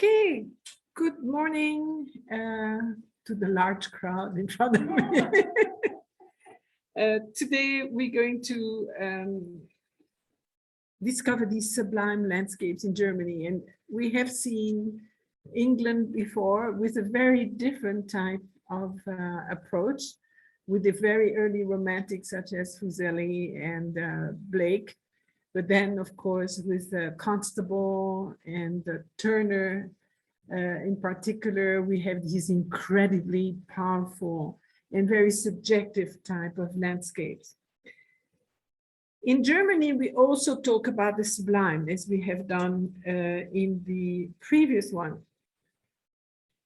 Okay, good morning to the large crowd in front of me. Today we're going to discover these sublime landscapes in Germany, and we have seen England before with a very different type of approach, with the very early romantics such as Fuseli and Blake, but then of course with Constable and Turner in particular, we have these incredibly powerful and very subjective type of landscapes. In Germany, we also talk about the sublime, as we have done in the previous one,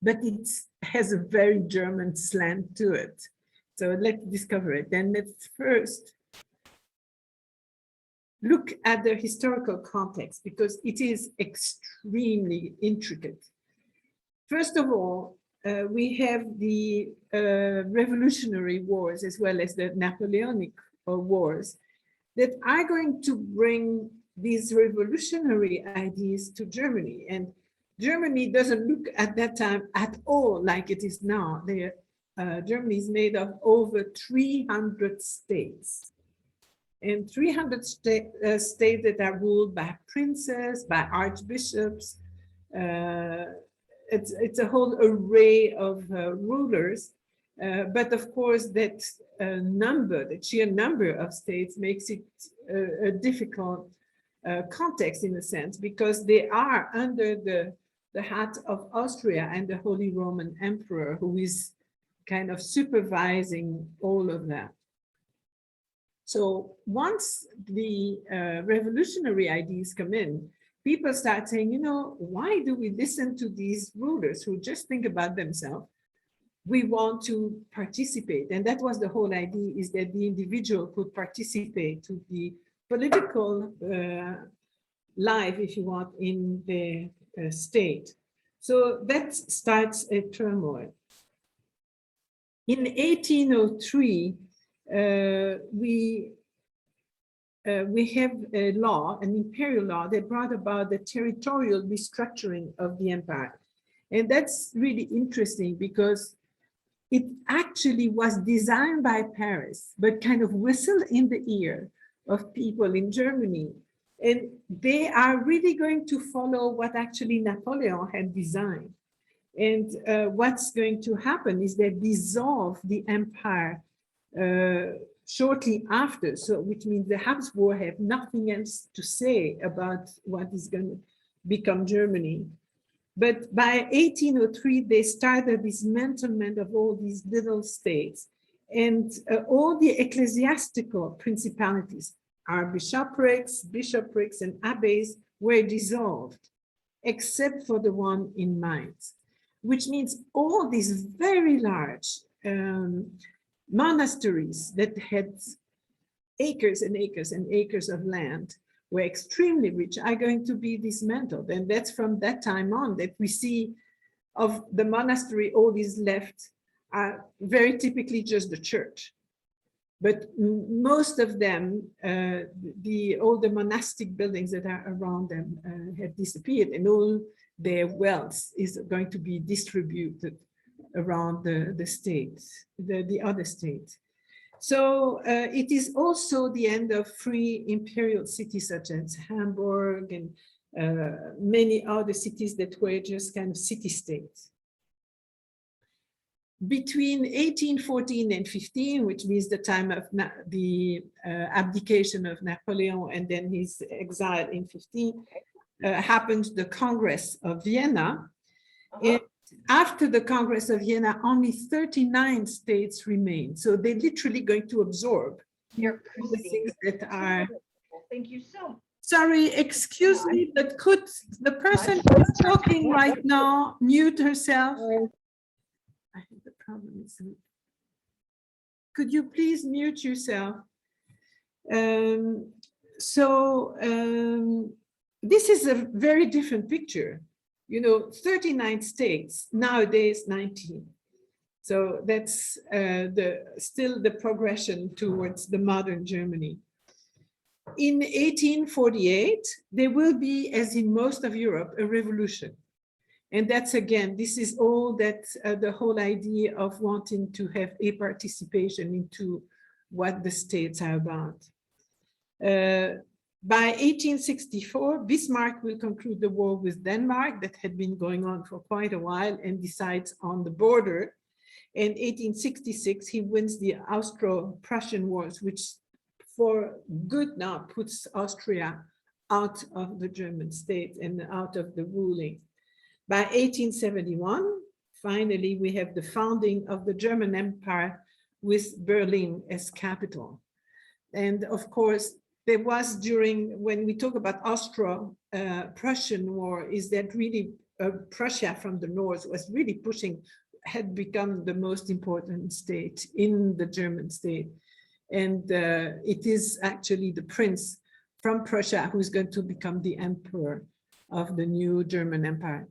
but it has a very German slant to it. So let's discover it. Then let's first look at the historical context, because it is extremely intricate. First of all, we have the revolutionary wars as well as the Napoleonic wars that are going to bring these revolutionary ideas to Germany. And Germany doesn't look at that time at all like it is now. Germany is made of over 300 states. And 300 states that are ruled by princes, by archbishops. It's a whole array of rulers. But of course, that the sheer number of states makes it a difficult context in a sense, because they are under the hat of Austria and the Holy Roman Emperor, who is kind of supervising all of that. So once the revolutionary ideas come in, people start saying, you know, why do we listen to these rulers who just think about themselves? We want to participate. And that was the whole idea, is that the individual could participate to the political life, if you want, in the state. So that starts a turmoil. In 1803, we have a law, an imperial law, that brought about the territorial restructuring of the empire. And that's really interesting, because it actually was designed by Paris, but kind of whistled in the ear of people in Germany. And they are really going to follow what actually Napoleon had designed. And what's going to happen is they dissolve the empire shortly after, so which means the Habsburg have nothing else to say about what is going to become Germany. But by 1803, they start a dismantlement of all these little states, and all the ecclesiastical principalities, bishoprics, and abbeys were dissolved, except for the one in Mainz, which means all these very large monasteries that had acres and acres and acres of land, were extremely rich, are going to be dismantled. And that's from that time on that we see of the monastery, all these left are very typically just the church. But most of them, all the monastic buildings that are around them have disappeared, and all their wealth is going to be distributed around the states, the other states. So it is also the end of free imperial cities such as Hamburg and many other cities that were just kind of city-states. Between 1814 and 15, which means the time of the abdication of Napoleon and then his exile in 15, happened the Congress of Vienna. And after the Congress of Vienna, only 39 states remain. So they're literally going to absorb the things that are. Thank you so much. Sorry, excuse me, but could the person who's talking right now mute herself? I think the problem is. Could you please mute yourself? This is a very different picture. You know, 39 states, nowadays 19. So that's still the progression towards the modern Germany. In 1848, there will be, as in most of Europe, a revolution. And that's, again, this is all that the whole idea of wanting to have a participation into what the states are about. By 1864, Bismarck will conclude the war with Denmark that had been going on for quite a while and decides on the border. In 1866, he wins the Austro-Prussian Wars, which for good now puts Austria out of the German state and out of the ruling. By 1871, finally, we have the founding of the German Empire with Berlin as capital. And of course, there was during, when we talk about Austro-Prussian War, is that really Prussia from the north was really pushing, had become the most important state in the German state. And it is actually the prince from Prussia who's going to become the emperor of the new German Empire.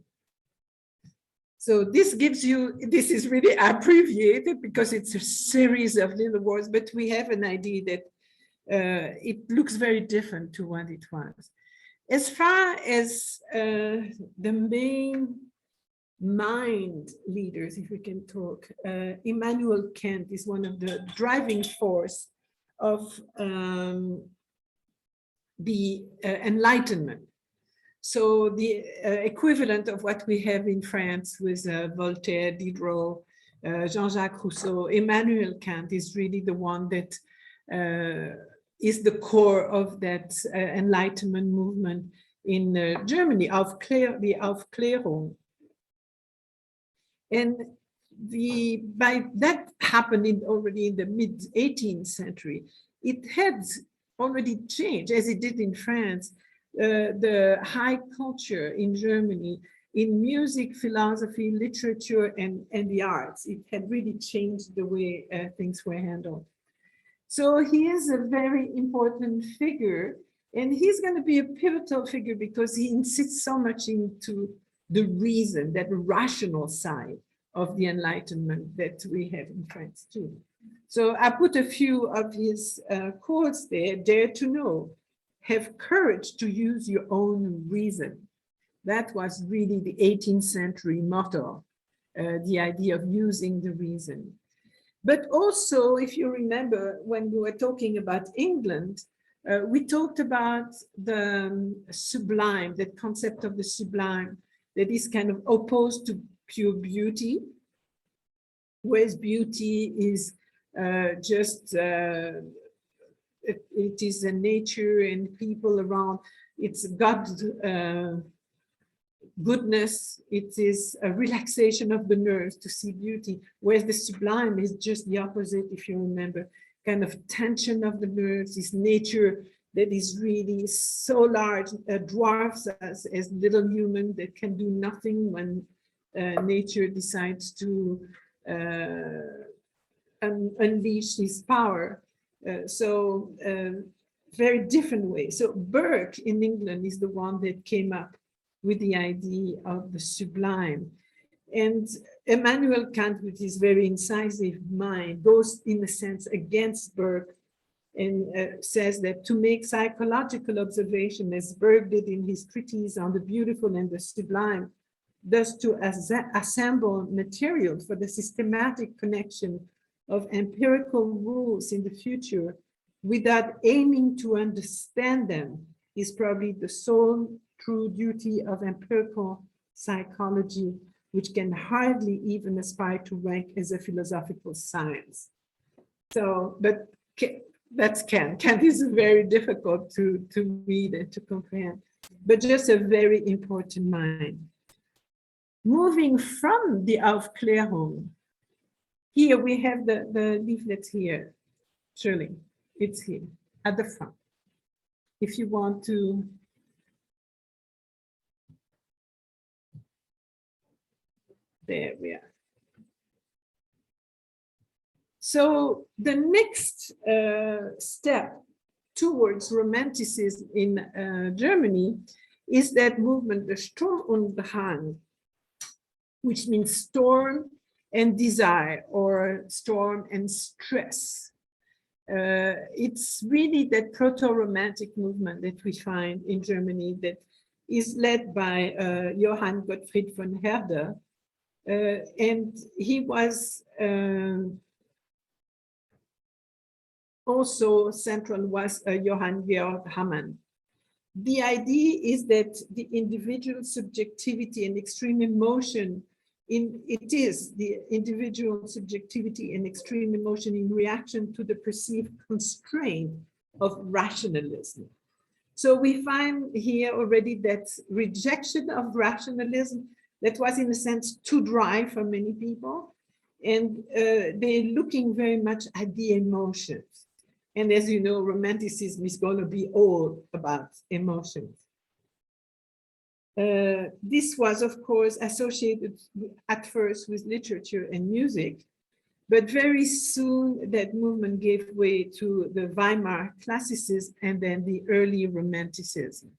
So this gives you, this is really abbreviated because it's a series of little words, but we have an idea that it looks very different to what it was. As far as the main mind leaders, if we can talk, Immanuel Kant is one of the driving force of the Enlightenment. So the equivalent of what we have in France with Voltaire, Diderot, Jean-Jacques Rousseau, Immanuel Kant is really the one that is the core of that Enlightenment movement in Germany, the Aufklärung. And by that happened already in the mid-18th century. It had already changed, as it did in France, the high culture in Germany, in music, philosophy, literature, and the arts. It had really changed the way things were handled. So he is a very important figure, and he's going to be a pivotal figure because he insists so much into the reason, that rational side of the Enlightenment that we have in France too. So I put a few of his quotes there: dare to know, have courage to use your own reason. That was really the 18th century motto, the idea of using the reason. But also, if you remember, when we were talking about England, we talked about the sublime, that concept of the sublime, that is kind of opposed to pure beauty, whereas beauty is just, it is a nature and people around, it's God, goodness, it is a relaxation of the nerves to see beauty, whereas the sublime is just the opposite, if you remember, kind of tension of the nerves, this nature that is really so large, dwarfs us as little human that can do nothing when nature decides to unleash his power. Very different way. So Burke in England is the one that came up with the idea of the sublime. And Immanuel Kant, with his very incisive mind, goes in a sense against Burke and says that to make psychological observation, as Burke did in his treatise on the beautiful and the sublime, thus to assemble material for the systematic connection of empirical rules in the future without aiming to understand them is probably the sole true duty of empirical psychology, which can hardly even aspire to rank as a philosophical science. So, but that's Kant. Kant is very difficult to read and to comprehend, but just a very important mind. Moving from the Aufklärung, here we have the leaflet here, Shirley, it's here at the front. If you want to, there we are. So the next step towards Romanticism in Germany is that movement, the Sturm und Drang, which means storm and desire, or storm and stress. It's really that proto-romantic movement that we find in Germany that is led by Johann Gottfried von Herder, and he was also central was Johann Georg Hamann. The idea is that the individual subjectivity and extreme emotion it is the individual subjectivity and extreme emotion in reaction to the perceived constraint of rationalism. So we find here already that rejection of rationalism that was in a sense too dry for many people, and they're looking very much at the emotions. And as you know, Romanticism is going to be all about emotions. This was, of course, associated at first with literature and music, but very soon that movement gave way to the Weimar Classicism and then the early Romanticism.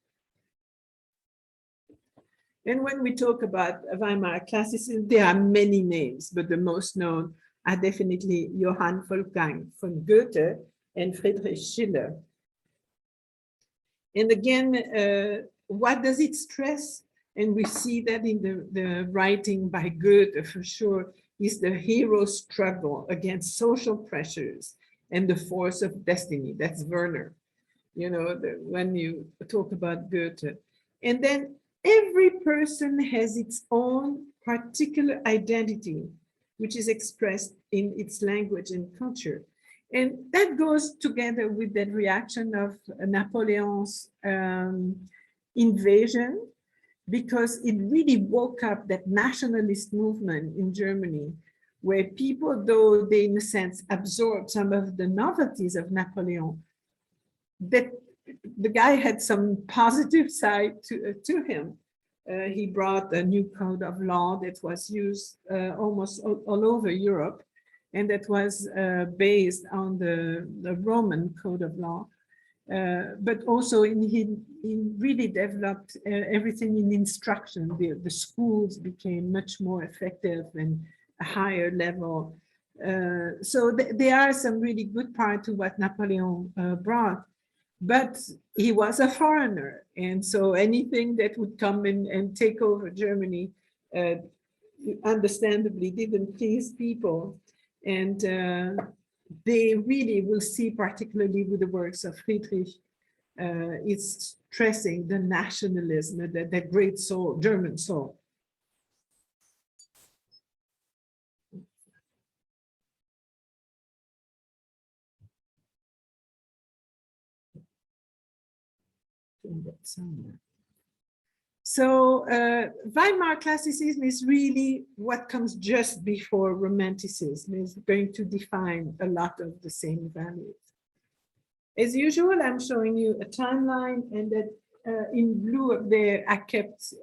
And when we talk about Weimar Classicism, there are many names, but the most known are definitely Johann Wolfgang von Goethe and Friedrich Schiller. And again, what does it stress? And we see that in the writing by Goethe for sure, is the hero struggle against social pressures and the force of destiny. That's Werner, you know, when you talk about Goethe. And then every person has its own particular identity, which is expressed in its language and culture. And that goes together with that reaction of Napoleon's invasion, because it really woke up that nationalist movement in Germany, where people, though they in a sense absorbed some of the novelties of Napoleon, that the guy had some positive side to him. He brought a new code of law that was used almost all over Europe, and that was based on the Roman code of law. But also he really developed everything in instruction. The schools became much more effective and a higher level. So there are some really good parts to what Napoleon brought, but he was a foreigner. And so anything that would come in and take over Germany, understandably didn't please people. And they really will see, particularly with the works of Friedrich, it's stressing the nationalism, the great soul, German soul. So Weimar Classicism is really what comes just before Romanticism, is going to define a lot of the same values. As usual, I'm showing you a timeline, and that in blue up there, I kept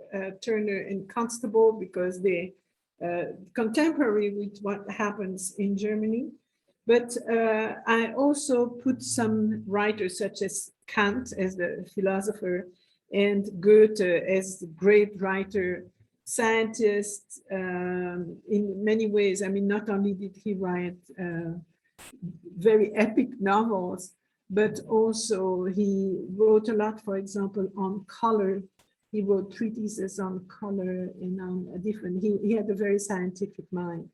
Turner and Constable because they're contemporary with what happens in Germany. But I also put some writers such as Kant as the philosopher and Goethe as the great writer, scientist in many ways. I mean, not only did he write very epic novels, but also he wrote a lot, for example, on color. He wrote treatises on color and on different, he had a very scientific mind.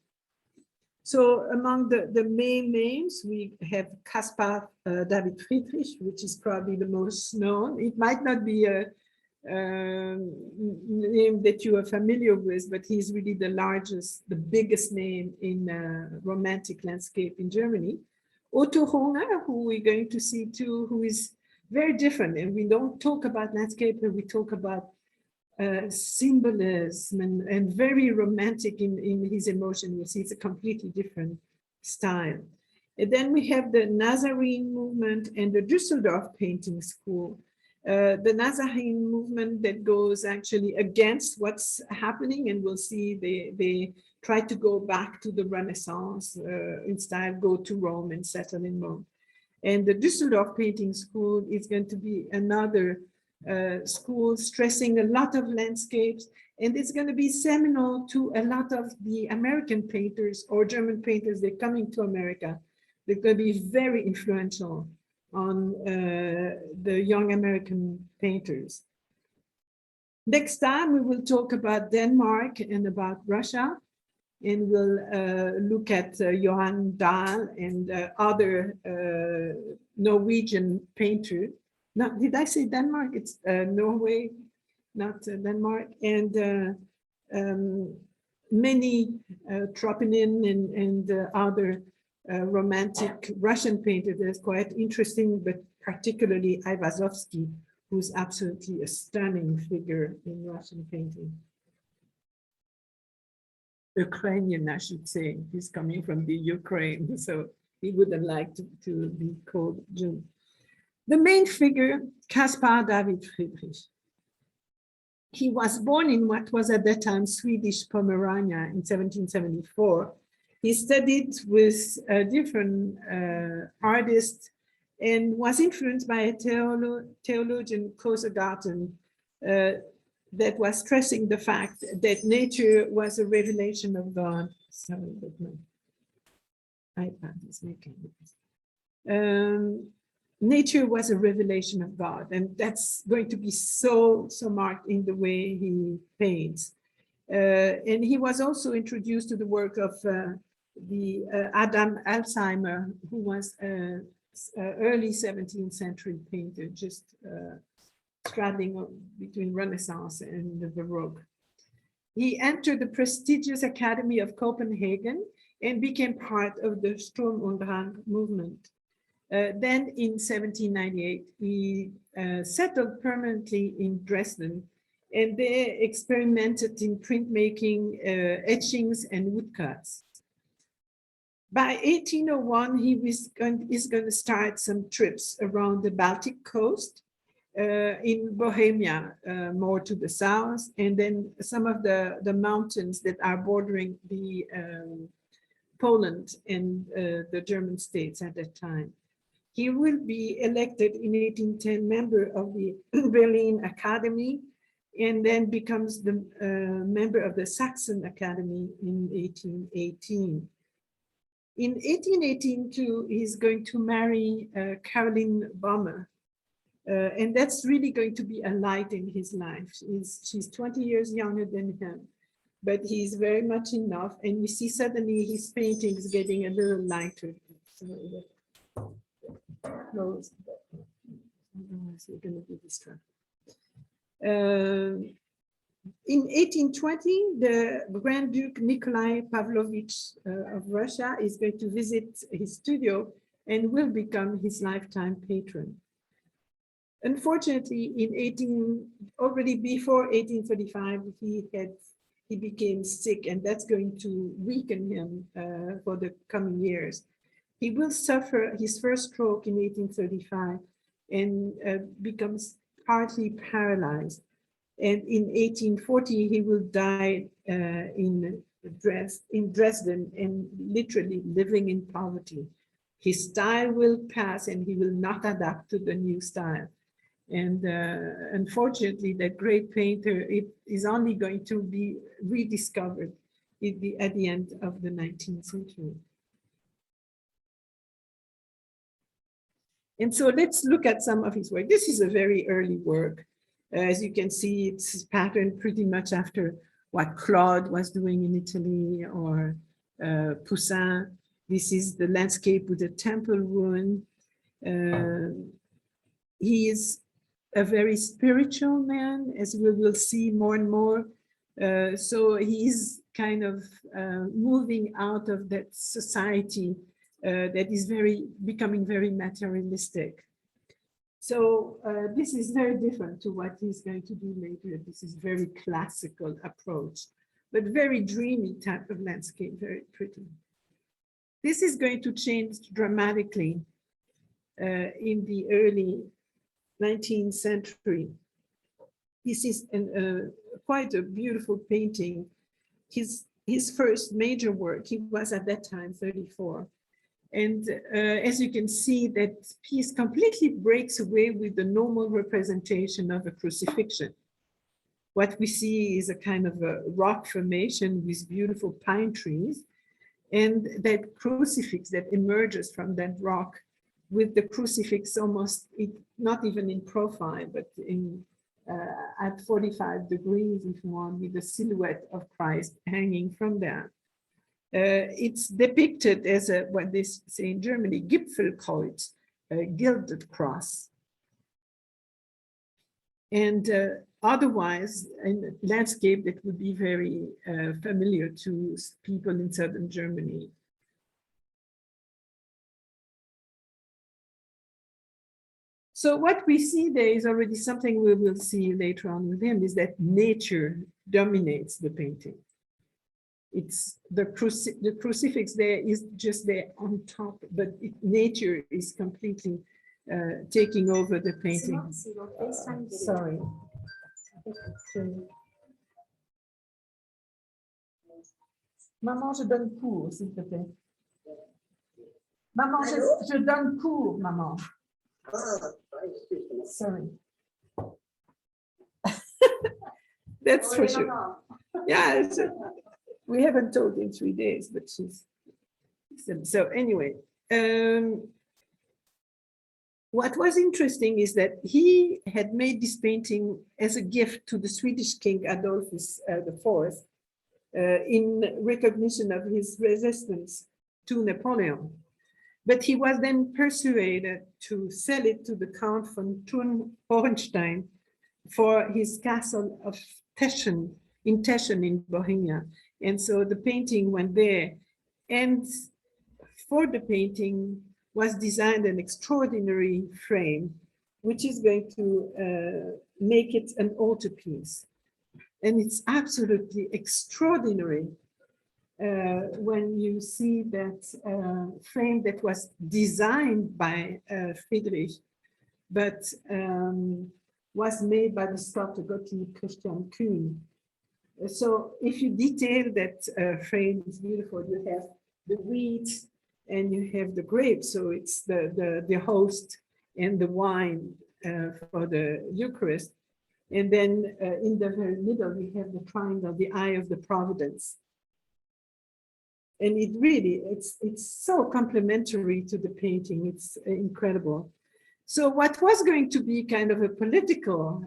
So among the main names, we have Caspar David Friedrich, which is probably the most known. It might not be a name that you are familiar with, but he's really the largest, the biggest name in romantic landscape in Germany. Otto, who we're going to see too, who is very different. And we don't talk about landscape, but we talk about symbolism and very romantic in his emotion. You see, it's a completely different style. And then we have the Nazarene movement and the Düsseldorf painting school. The Nazarene movement that goes actually against what's happening, and we'll see they try to go back to the Renaissance, instead go to Rome and settle in Rome. And the Düsseldorf painting school is going to be another school stressing a lot of landscapes, and it's going to be seminal to a lot of the American painters or German painters. They're coming to America. They're going to be very influential on the young American painters. Next time we will talk about Denmark and about Russia, and we'll look at Johan Dahl and other Norwegian painter. Not, did I say Denmark? It's Norway, not Denmark. And many Tropinin and other romantic Russian painters. That's quite interesting, but particularly Ayvazovsky, who's absolutely a stunning figure in Russian painting. Ukrainian, I should say. He's coming from the Ukraine, so he wouldn't like to be called Jew. The main figure, Caspar David Friedrich. He was born in what was at that time Swedish Pomerania in 1774. He studied with different artists and was influenced by a theologian, Kosegarten, that was stressing the fact that nature was a revelation of God. Sorry, but my iPad is making it. Nature was a revelation of God, and that's going to be so marked in the way he paints. And he was also introduced to the work of the Adam Alzheimer, who was an early 17th century painter, just straddling between Renaissance and the Baroque. He entered the prestigious Academy of Copenhagen and became part of the Sturm und Drang movement. Then in 1798, he settled permanently in Dresden, and they experimented in printmaking, etchings, and woodcuts. By 1801, he is going to start some trips around the Baltic coast, in Bohemia, more to the south, and then some of the mountains that are bordering the Poland and the German states at that time. He will be elected in 1810 member of the Berlin Academy, and then becomes the member of the Saxon Academy in 1818. In 1818 too, he's going to marry Caroline Boehm, and that's really going to be a light in his life. She's 20 years younger than him, but he's very much in love, and we see suddenly his paintings getting a little lighter. Close. Otherwise, we're going to be distracted. In 1820, the Grand Duke Nikolai Pavlovich of Russia is going to visit his studio and will become his lifetime patron. Unfortunately, already before 1835, he became sick, and that's going to weaken him for the coming years. He will suffer his first stroke in 1835 and becomes partly paralyzed. And in 1840, he will die in Dresden and literally living in poverty. His style will pass and he will not adapt to the new style. And unfortunately, that great painter is only going to be rediscovered at the end of the 19th century. And so let's look at some of his work. This is a very early work. As you can see, it's patterned pretty much after what Claude was doing in Italy, or Poussin. This is the landscape with the temple ruin. He is a very spiritual man, as we will see more and more. So he's kind of moving out of that society that is becoming very materialistic. So this is very different to what he's going to do later. This is very classical approach, but very dreamy type of landscape, very pretty. This is going to change dramatically in the early 19th century. This is quite a beautiful painting. His first major work, he was at that time 34. And as you can see, that piece completely breaks away with the normal representation of a crucifixion. What we see is a kind of a rock formation with beautiful pine trees, and that crucifix that emerges from that rock, with the crucifix almost, not even in profile, but in at 45 degrees, if you want, with the silhouette of Christ hanging from there. It's depicted as what they say in Germany, Gipfelkreuz, a gilded cross. And otherwise, in a landscape that would be very familiar to people in southern Germany. So what we see there is already something we will see later on with him, is that nature dominates the painting. It's the crucifix there is just there on top, but nature is completely taking over the painting. Sorry. Maman, je donne cours, s'il te plaît. Maman, je donne cours, maman. Sorry. That's for sure. Yeah, we haven't told in 3 days, but she's. So anyway, what was interesting is that he had made this painting as a gift to the Swedish king Adolphus IV in recognition of his resistance to Napoleon. But he was then persuaded to sell it to the Count von Thurn-Hohenstein for his castle of Teschen in Bohemia. And so the painting went there. And for the painting was designed an extraordinary frame, which is going to make it an altarpiece. And it's absolutely extraordinary when you see that frame that was designed by Friedrich, but was made by the sculptor Gothic Christian Kuhn. So if you detail that frame, it's beautiful. You have the wheat and you have the grapes. So it's the host and the wine for the Eucharist. And then in the very middle, we have the triangle, the eye of the providence. And it really, it's so complementary to the painting. It's incredible. So what was going to be kind of a political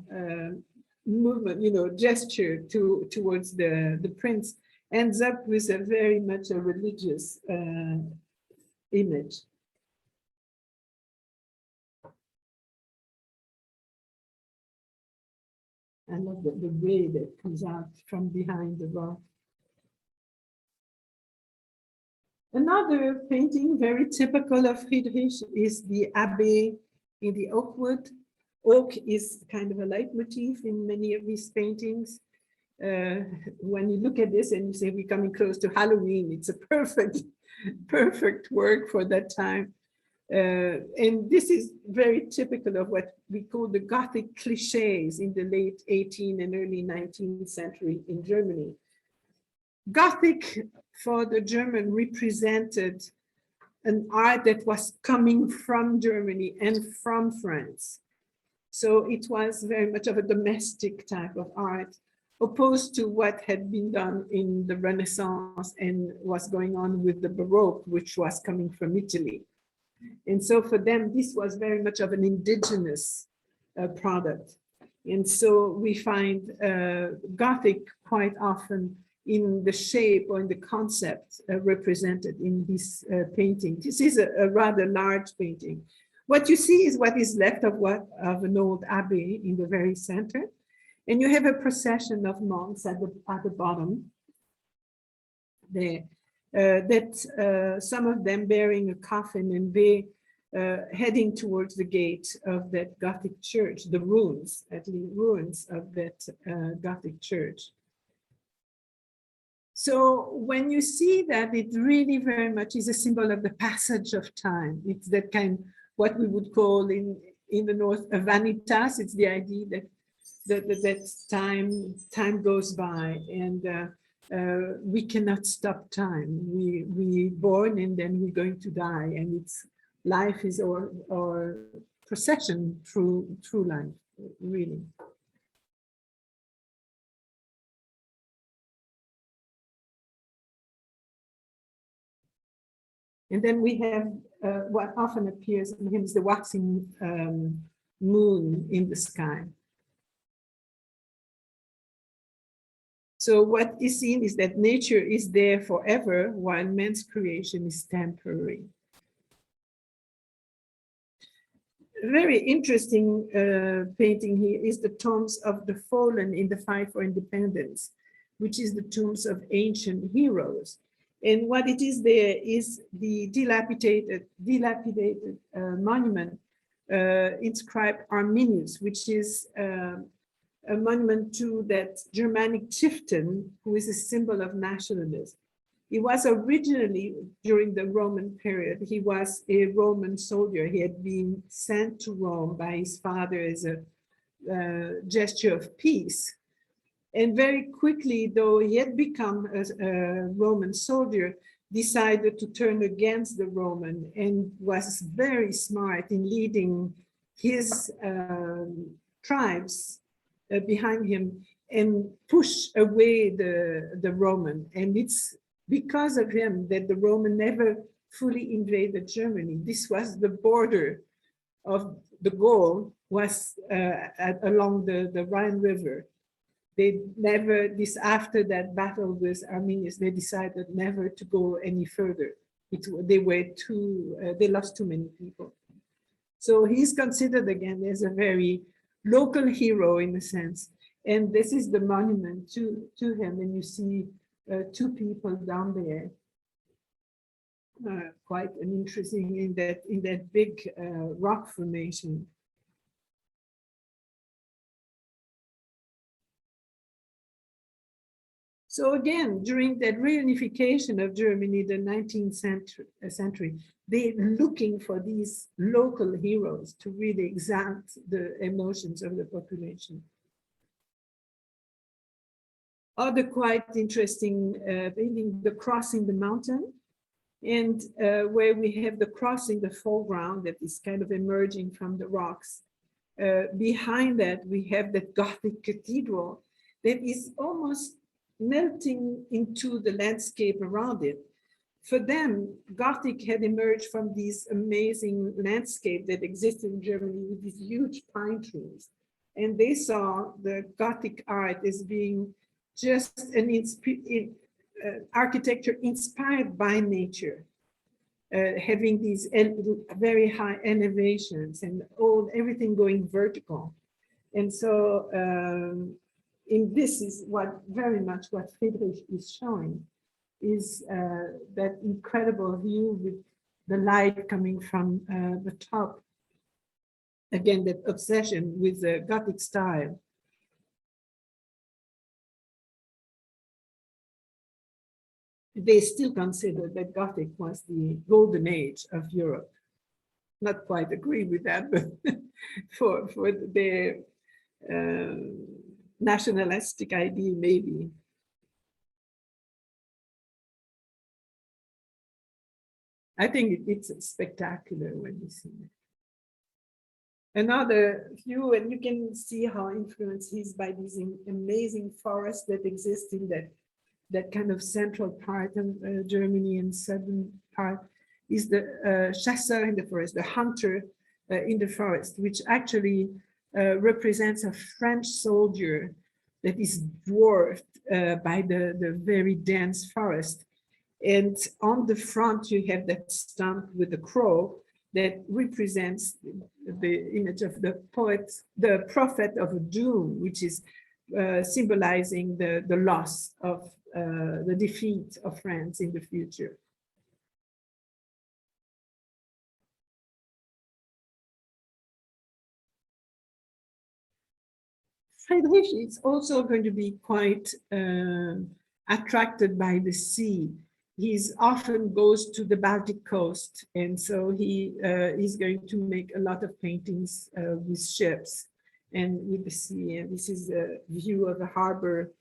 movement, gesture towards the prince ends up with a very much a religious image. I love the ray that comes out from behind the rock. Another painting very typical of Friedrich is the Abbey in the Oakwood. Oak is kind of a leitmotif in many of these paintings. When you look at this and you say we're coming close to Halloween, it's a perfect work for that time. And this is very typical of what we call the Gothic cliches in the late 18th and early 19th century in Germany. Gothic for the German represented an art that was coming from Germany and from France. So it was very much of a domestic type of art, opposed to what had been done in the Renaissance and was going on with the Baroque, which was coming from Italy. And so for them, this was very much of an indigenous product. And so we find Gothic quite often in the shape or in the concept represented in this painting. This is a rather large painting. What you see is what is left of an old abbey in the very center. And you have a procession of monks at the bottom there, some of them bearing a coffin, and they heading towards the gate of that Gothic church, the ruins, at least ruins of that Gothic church. So when you see that, it really very much is a symbol of the passage of time. It's that kind, what we would call in the North, a vanitas. It's the idea that time goes by, and we cannot stop time. We born and then we're going to die, and it's life is our procession through life, really. And then we have what often appears in him is the waxing moon in the sky. So what is seen is that nature is there forever, while man's creation is temporary. A very interesting painting here is the tombs of the fallen in the fight for independence, which is the tombs of ancient heroes. And what it is there is the dilapidated monument inscribed Arminius, which is a monument to that Germanic chieftain who is a symbol of nationalism. He was originally, during the Roman period, he was a Roman soldier. He had been sent to Rome by his father as a gesture of peace. And very quickly, though he had become a Roman soldier, decided to turn against the Roman and was very smart in leading his tribes behind him and push away the Roman. And it's because of him that the Roman never fully invaded Germany. This was the border of the goal was along the Rhine River. They never, after that battle with Arminius, they decided never to go any further. They lost too many people. So he's considered again as a very local hero in a sense. And this is the monument to him. And you see two people down there. Quite an interesting in that big rock formation. So again, during that reunification of Germany, the 19th century, they're looking for these local heroes to really exalt the emotions of the population. Other quite interesting painting, the cross in the mountain, and where we have the cross in the foreground that is kind of emerging from the rocks. Behind that, we have that Gothic cathedral that is almost melting into the landscape around it. For them, Gothic had emerged from this amazing landscape that existed in Germany with these huge pine trees. And they saw the Gothic art as being just an architecture inspired by nature, having these very high elevations and everything going vertical. And so, this is very much what Friedrich is showing, is that incredible view with the light coming from the top. Again, that obsession with the Gothic style. They still consider that Gothic was the golden age of Europe. Not quite agree with that, but for their nationalistic idea, maybe. I think it's spectacular when you see it. Another view, and you can see how influenced he is by these amazing forests that exist in that kind of central part of Germany and southern part, is the chasseur in the forest, the hunter in the forest, which actually represents a French soldier that is dwarfed by the very dense forest. And on the front, you have that stump with the crow that represents the image of the prophet of doom, which is symbolizing the loss of the defeat of France in the future. Friedrich is also going to be quite attracted by the sea. He often goes to the Baltic coast, and so he is going to make a lot of paintings with ships and with the sea. And this is a view of a harbor.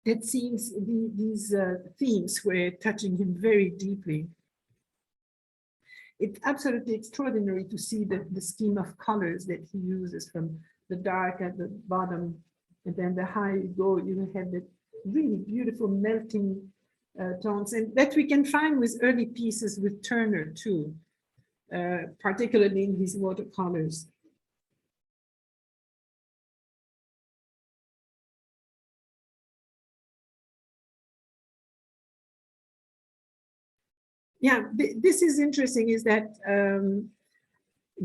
It seems these themes were touching him very deeply. It's absolutely extraordinary to see the scheme of colors that he uses, from the dark at the bottom, and then the high you go, you have the really beautiful melting tones, and that we can find with early pieces with Turner too, particularly in his watercolors. yeah, this is interesting, is that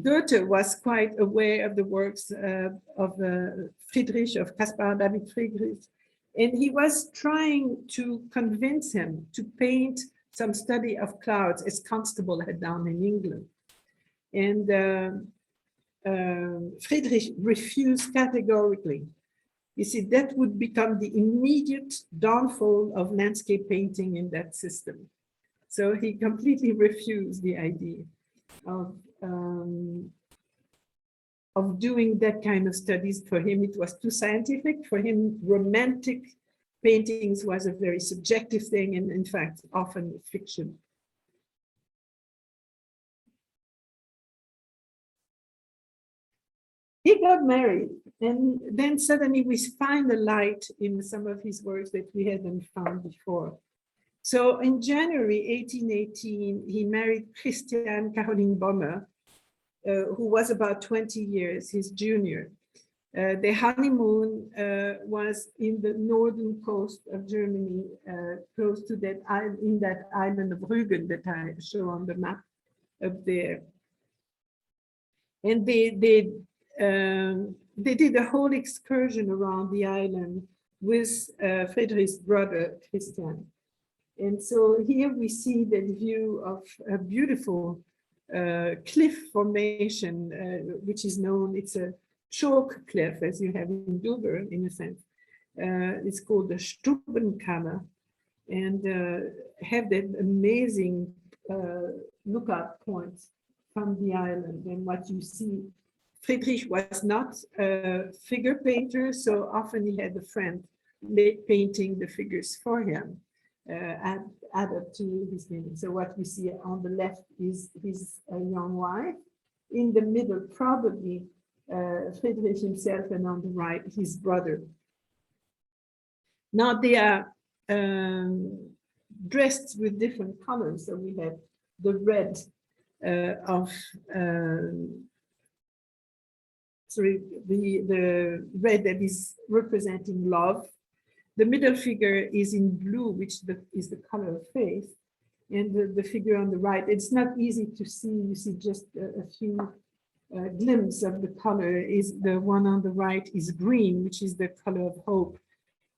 Goethe was quite aware of the works of Friedrich, of Caspar David Friedrich, and he was trying to convince him to paint some study of clouds, as Constable had done in England. And Friedrich refused categorically. You see, that would become the immediate downfall of landscape painting in that system. So he completely refused the idea of doing that kind of studies. For him, it was too scientific. For him, romantic paintings was a very subjective thing, and in fact, often fiction. He got married, and then suddenly we find a light in some of his works that we hadn't found before. So in January 1818, he married Christiane Caroline Boehm, who was about 20 years his junior. The honeymoon was in the northern coast of Germany, close to that island, in that island of Rügen that I show on the map up there. And they did a whole excursion around the island with Friedrich's brother, Christian. And so here we see the view of a beautiful cliff formation, which is known, it's a chalk cliff, as you have in Dover, in a sense. It's called the Stubenkammer, and have that amazing lookout points from the island. And what you see, Friedrich was not a figure painter, so often he had a friend painting the figures for him, added to his painting. So what we see on the left is his young wife, in the middle probably Friedrich himself, and on the right his brother. Now they are dressed with different colors. So we have the red the red that is representing love. The middle figure is in blue, which is the color of faith. And the figure on the right, it's not easy to see. You see just a few glimpses of the color. Is the one on the right is green, which is the color of hope.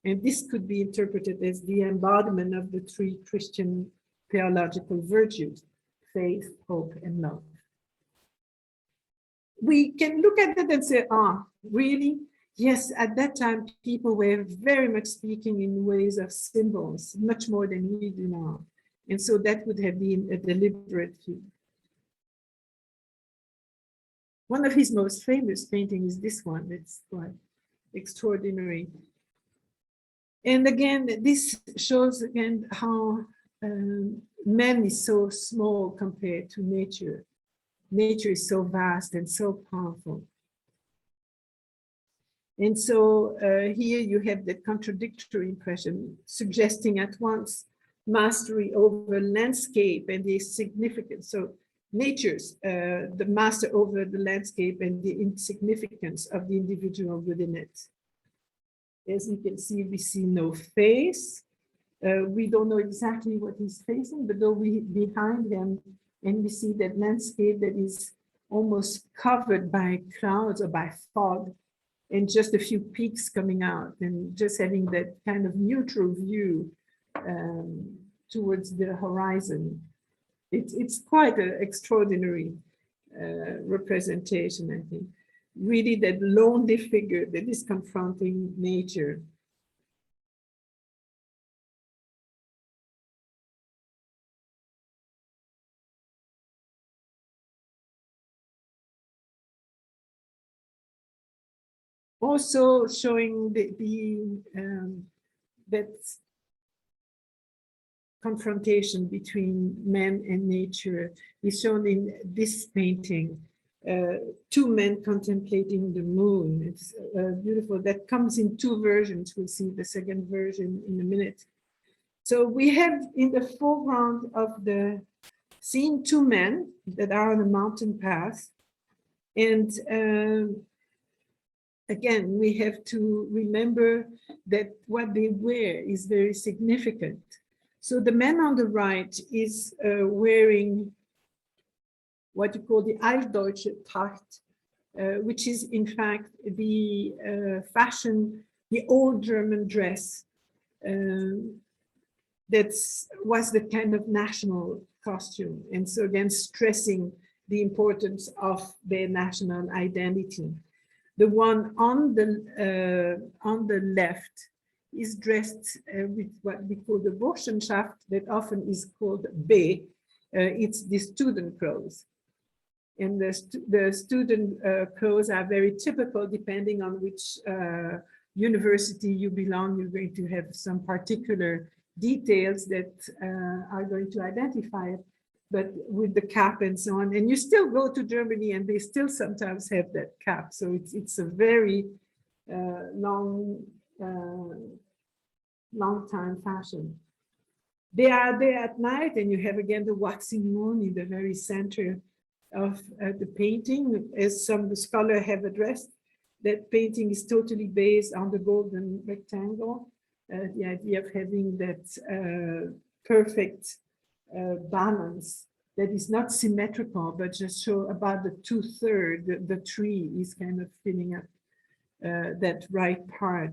And this could be interpreted as the embodiment of the three Christian theological virtues: faith, hope, and love. We can look at that and say, really? Yes, at that time, people were very much speaking in ways of symbols, much more than we do now. And so that would have been a deliberate view. One of his most famous paintings is this one. It's quite extraordinary. And again, this shows again how man is so small compared to nature. Nature is so vast and so powerful. And so here you have that contradictory impression, suggesting at once mastery over landscape and the significance. So nature's the master over the landscape and the insignificance of the individual within it. As you can see, we see no face. We don't know exactly what he's facing, but though we behind him, and we see that landscape that is almost covered by clouds or by fog, and just a few peaks coming out, and just having that kind of neutral view towards the horizon. It's quite an extraordinary representation, I think. Really that lonely figure that is confronting nature. Also showing that confrontation between man and nature is shown in this painting. Two men contemplating the moon. It's beautiful. That comes in two versions. We'll see the second version in a minute. So we have in the foreground of the scene two men that are on a mountain path. And again, we have to remember that what they wear is very significant. So the man on the right is wearing what you call the Altdeutsche Tracht, which is in fact the fashion, the old German dress that was the kind of national costume. And so again, stressing the importance of their national identity. The one on the left is dressed with what we call the Burschenschaft, that often is called B. It's the student clothes. And the student clothes are very typical depending on which university you belong. You're going to have some particular details that are going to identify it, but with the cap and so on. And you still go to Germany and they still sometimes have that cap. So it's a very long time fashion. They are there at night, and you have again the waxing moon in the very center of the painting. As some scholars have addressed, that painting is totally based on the golden rectangle, the idea of having that perfect balance that is not symmetrical, but just show about the 2/3, the tree is kind of filling up that right part.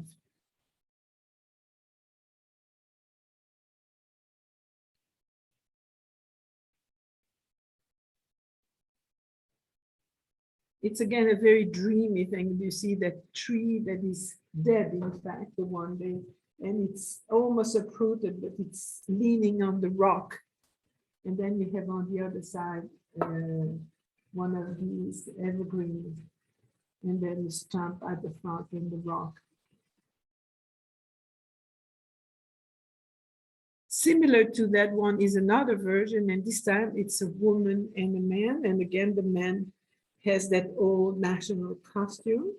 It's again a very dreamy thing. You see that tree that is dead, in fact, the one day, and it's almost uprooted, but it's leaning on the rock. And then you have on the other side one of these evergreens, and then you stamp at the front in the rock. Similar to that one is another version, and this time it's a woman and a man, and again the man has that old national costume,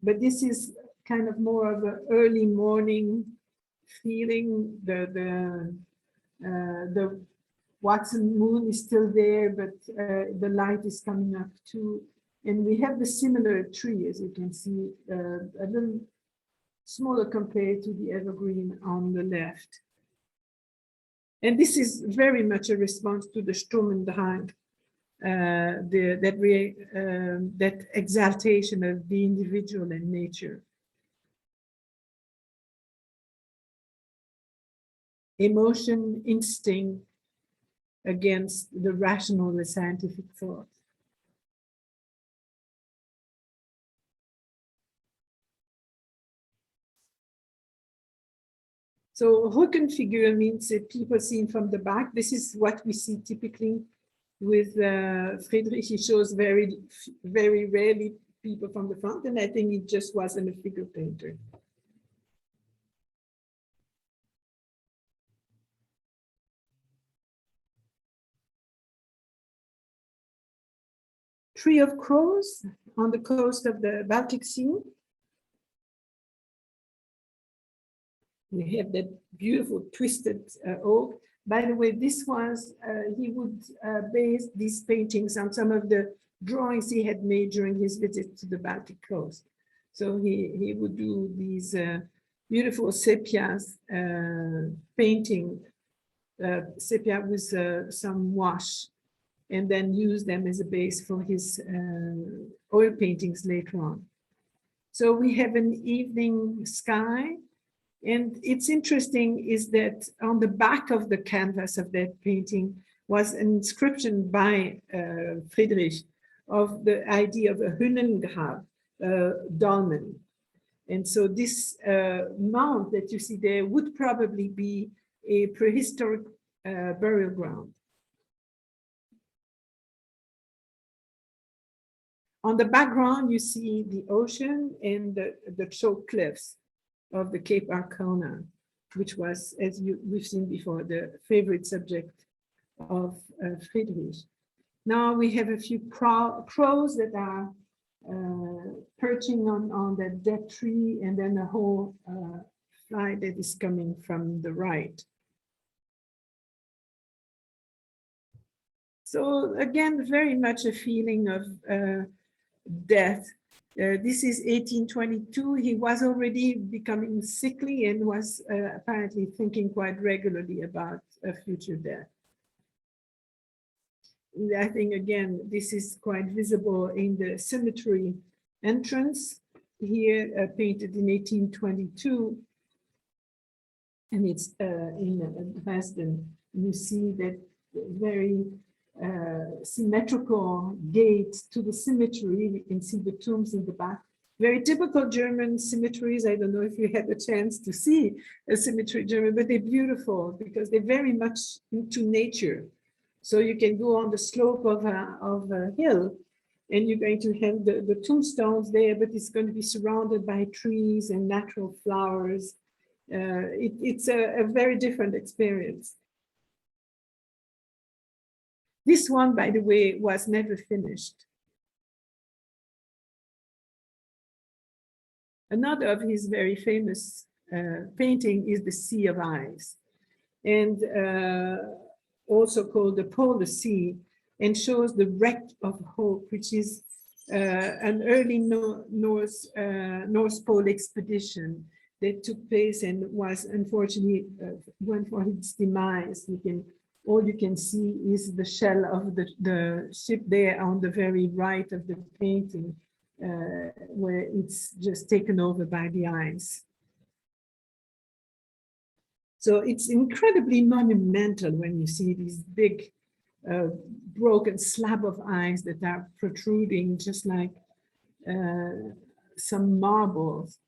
but this is kind of more of an early morning feeling. The waxen moon is still there, but the light is coming up too, and we have the similar tree, as you can see, a little smaller compared to the evergreen on the left. And this is very much a response to the Sturm und Drang, that exaltation of the individual and nature. Emotion, instinct against the rational, the scientific thought. So Rückenfigur means people seen from the back. This is what we see typically with Friedrich. He shows very, very rarely people from the front, and I think he just wasn't a figure painter. Tree of Crows on the coast of the Baltic Sea. We have that beautiful twisted oak. By the way, this was, he would base these paintings on some of the drawings he had made during his visit to the Baltic coast. So he would do these beautiful sepias, painting sepia with some wash, and then use them as a base for his oil paintings later on. So we have an evening sky. And it's interesting is that on the back of the canvas of that painting was an inscription by Friedrich of the idea of a Hühnengrab, dolmen. And so this mound that you see there would probably be a prehistoric burial ground. On the background, you see the ocean and the choked cliffs of the Cape Arcona, which was, as we've seen before, the favorite subject of Friedrich. Now we have a few crows that are perching on that dead tree, and then a whole fly that is coming from the right. So again, very much a feeling of death. This is 1822. He was already becoming sickly and was apparently thinking quite regularly about a future death. I think, again, this is quite visible in the Symmetry entrance here, painted in 1822. And it's in Dresden. You see that very symmetrical gate to the symmetry. We can see the tombs in the back. Very typical German symmetries. I don't know if you had a chance to see a symmetry German, but they're beautiful because they're very much into nature. So you can go on the slope of a hill and you're going to have the tombstones there, but it's going to be surrounded by trees and natural flowers. It's a very different experience. This one, by the way, was never finished. Another of his very famous painting is the Sea of Eyes, and also called the Polar Sea, and shows the wreck of hope, which is an early North Pole expedition that took place and was unfortunately went for its demise. All you can see is the shell of the ship there on the very right of the painting, where it's just taken over by the ice. So it's incredibly monumental when you see these big broken slab of ice that are protruding just like some marbles.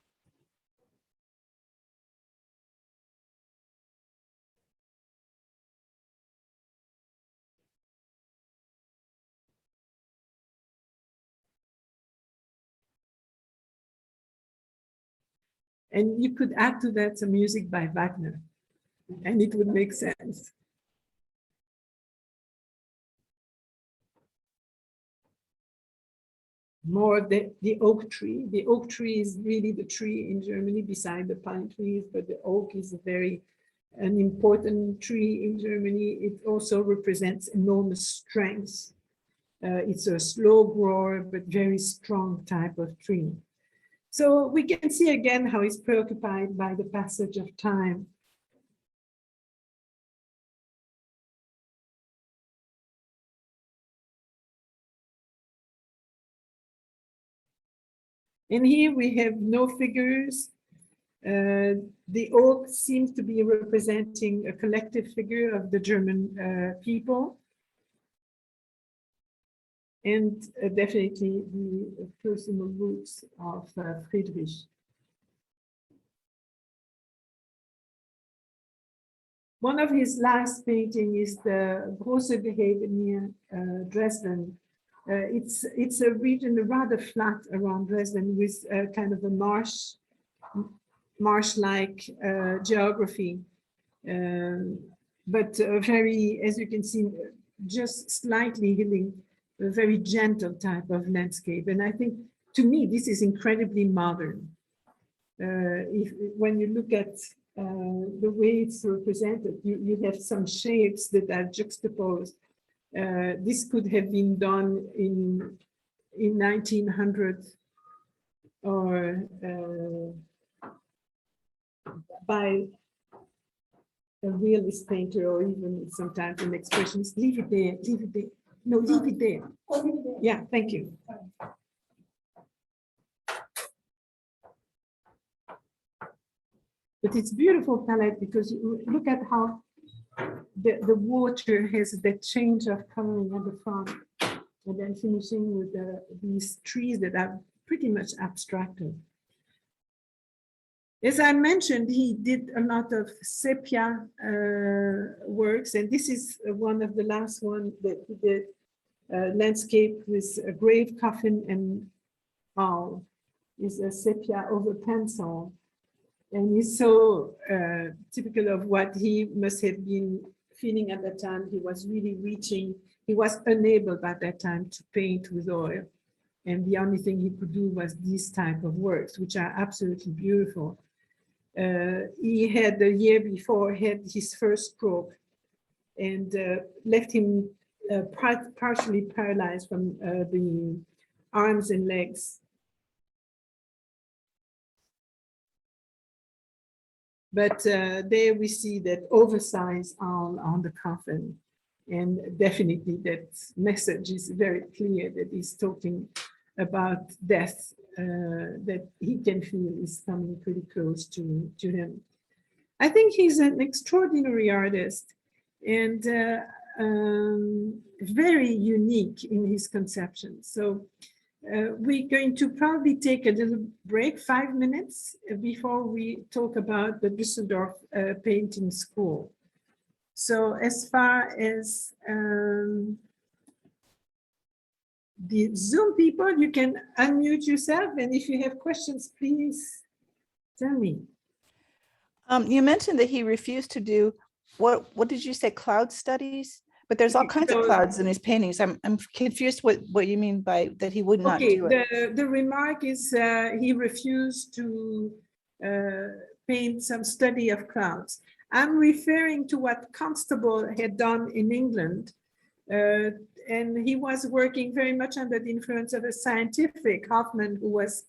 And you could add to that some music by Wagner, and it would make sense. More the oak tree. The oak tree is really the tree in Germany beside the pine trees, but the oak is an important tree in Germany. It also represents enormous strength. It's a slow grower, but very strong type of tree. So we can see again how he's preoccupied by the passage of time. And here we have no figures. The oak seems to be representing a collective figure of the German people. And definitely the personal roots of Friedrich. One of his last painting is the Große Gehege near Dresden. It's a region rather flat around Dresden with kind of a marsh-like geography, but very, as you can see, just slightly hilly, a very gentle type of landscape. And I think, to me, this is incredibly modern. When you look at the way it's represented, you have some shapes that are juxtaposed. This could have been done in 1900 or by a realist painter, or even sometimes an expressionist. Leave it there, leave it there. No, leave it there. Yeah, thank you. But it's beautiful palette because you look at how the water has that change of coloring at the front, and then finishing with these trees that are pretty much abstracted. As I mentioned, he did a lot of sepia works, and this is one of the last one that he did, landscape with a grave, coffin, and owl. Is a sepia over pencil. And it's so typical of what he must have been feeling at that time. He was really reaching, he was unable by that time to paint with oil. And the only thing he could do was these type of works, which are absolutely beautiful. He had the year before had his first stroke and left him partially paralyzed from the arms and legs. But there we see that oversize on the coffin. And definitely that message is very clear that he's talking about death that he can feel is coming pretty close to him. I think he's an extraordinary artist and very unique in his conception. So we're going to probably take a little break, 5 minutes, before we talk about the Düsseldorf painting school. So as far as the Zoom people, you can unmute yourself, and if you have questions, please tell me. You mentioned that he refused to do, what did you say, cloud studies? But there's all kinds of clouds in his paintings. I'm confused what you mean by that he would not do it. The remark is he refused to paint some study of clouds. I'm referring to what Constable had done in England. And he was working very much under the influence of a scientific, Hoffman, who was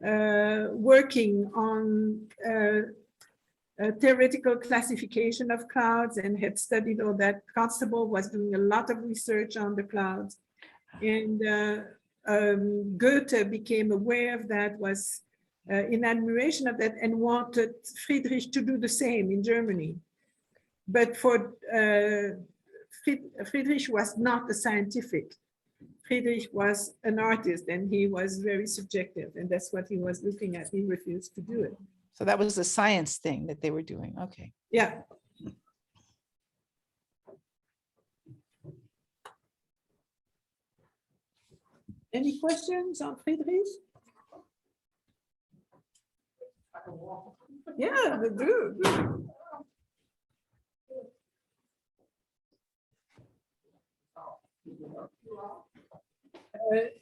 working on theoretical classification of clouds and had studied all that. Constable was doing a lot of research on the clouds. And Goethe became aware of that, was in admiration of that, and wanted Friedrich to do the same in Germany. But for Friedrich was not a scientific. Friedrich was an artist, and he was very subjective, and that's what he was looking at. He refused to do it. So that was the science thing that they were doing. Okay. Yeah. Any questions on Friedrich? Yeah, they do.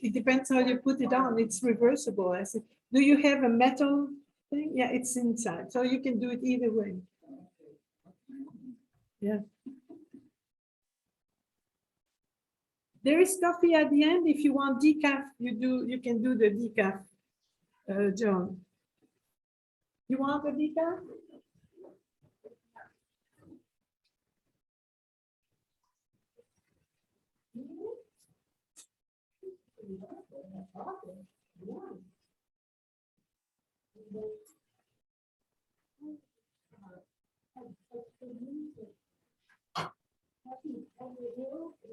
It depends how you put it on. It's reversible. I said, do you have a metal thing? Yeah, it's inside. So you can do it either way. Yeah. There is coffee at the end. If you want decaf, you can do the decaf, John. You want a decaf?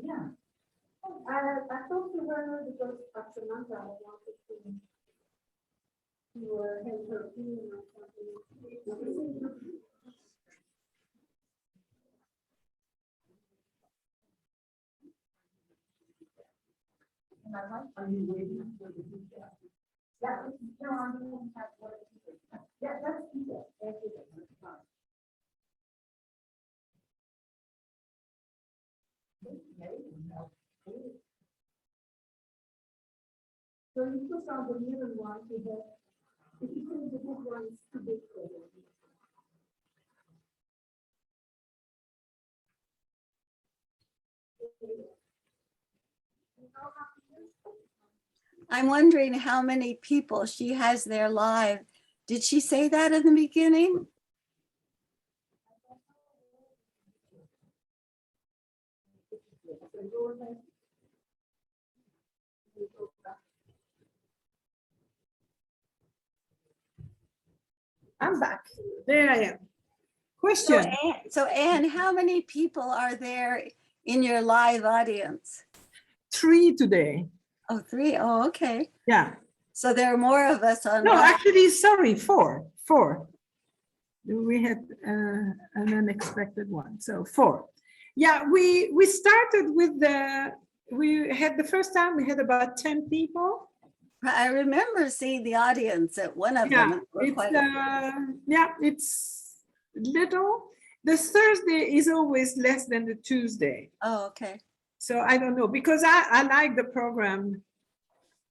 Yeah. I talked to her because after Samantha I wanted to have her opinion on something. Are you waiting for the detail? Yeah, no, I'm going to have what it is. Yeah, that's detail. That's it. So you push on the middle one to the, if you think the big one is too big for you. I'm wondering how many people she has there live. Did she say that in the beginning? I'm back. There I am. Question. So Anne, how many people are there in your live audience? 3 today. Oh, 3. Oh, okay. Yeah. So there are more of us on. No, actually, sorry, 4. 4. We had an unexpected one, so 4. Yeah, we started with we had the first time we had about 10 people. I remember seeing the audience at one of them. It's little. The Thursday is always less than the Tuesday. Oh, okay. So I don't know, because I like the program.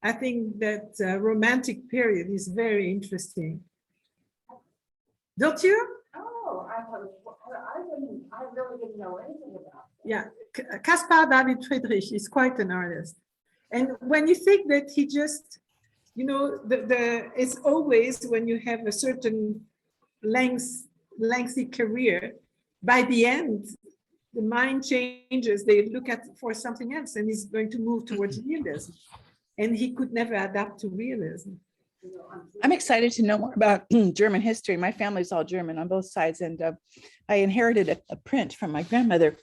I think that romantic period is very interesting. Don't you? Oh, I really didn't know anything about it. Yeah, Caspar David Friedrich is quite an artist. And when you think that he just, you know, it's always when you have a certain length lengthy career, by the end, the mind changes. They look at for something else, and he's going to move towards realism. And he could never adapt to realism. I'm excited to know more about German history. My family's all German on both sides, and I inherited a print from my grandmother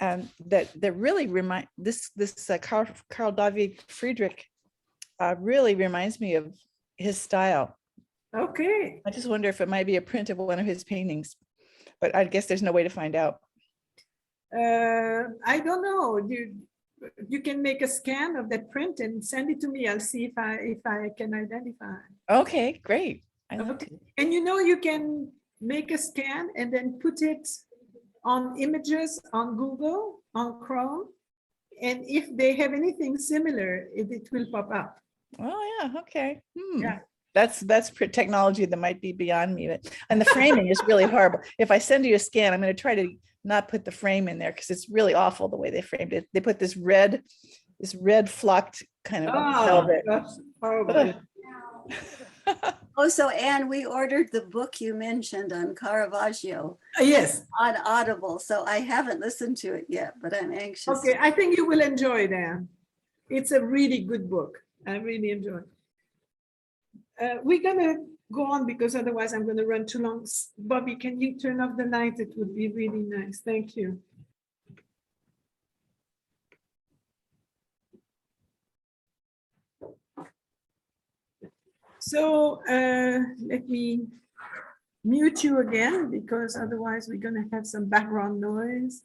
that really remind this Karl David Friedrich really reminds me of his style. Okay. I just wonder if it might be a print of one of his paintings, but I guess there's no way to find out. I don't know. You can make a scan of that print and send it to me. I'll see if I can identify. Okay, great. Okay. And you can make a scan and then put it on images on Google, on Chrome. And if they have anything similar, it will pop up. Oh yeah, okay. Yeah. That's technology that might be beyond me. And the framing is really horrible. If I send you a scan, I'm going to try to not put the frame in there because it's really awful the way they framed it. They put this red flocked kind of velvet. That's horrible. Oh, so Anne, we ordered the book you mentioned on Caravaggio. Yes. On Audible. So I haven't listened to it yet, but I'm anxious. Okay, I think you will enjoy that. It's a really good book. I really enjoy it. We're going to go on because otherwise I'm going to run too long. Bobby, can you turn off the light? It would be really nice. Thank you. So let me mute you again because otherwise we're going to have some background noise.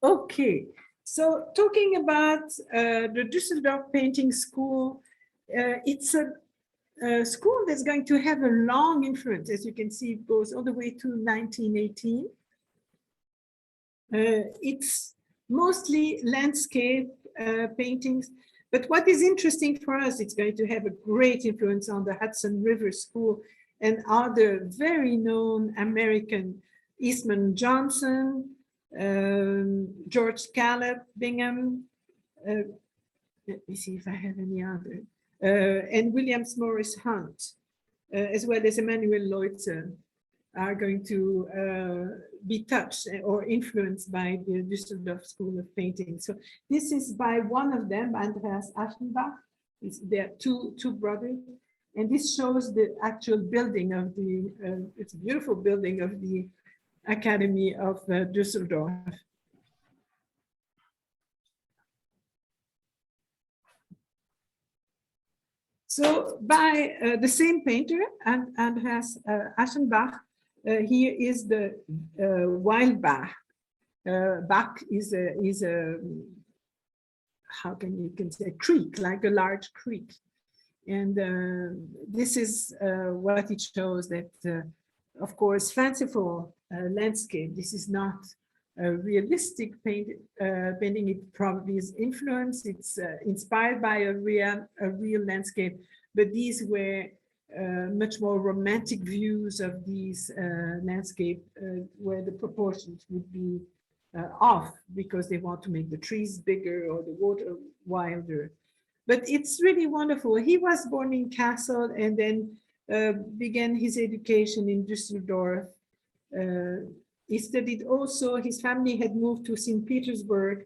Okay, so talking about the Düsseldorf Painting School, it's a school that's going to have a long influence. As you can see, it goes all the way to 1918. It's mostly landscape paintings, but what is interesting for us, it's going to have a great influence on the Hudson River School and other very known American, Eastman Johnson, George Caleb, Bingham, let me see if I have any other, and Williams Morris Hunt, as well as Emmanuel Leutze, are going to be touched or influenced by the Düsseldorf School of Painting. So this is by one of them, Andreas Aschenbach. There are two brothers, and this shows the actual building of the, it's a beautiful building of the Academy of Düsseldorf. So by the same painter, Andreas Aschenbach, here is the wild Bach. Bach is a how can you say creek, like a large creek, and this is what it shows that, of course, fanciful landscape. This is not a realistic painting. It probably is influenced. It's inspired by a real landscape, but these were much more romantic views of these landscape where the proportions would be off because they want to make the trees bigger or the water wilder. But it's really wonderful. He was born in Kassel and then began his education in Düsseldorf. He studied also, his family had moved to St. Petersburg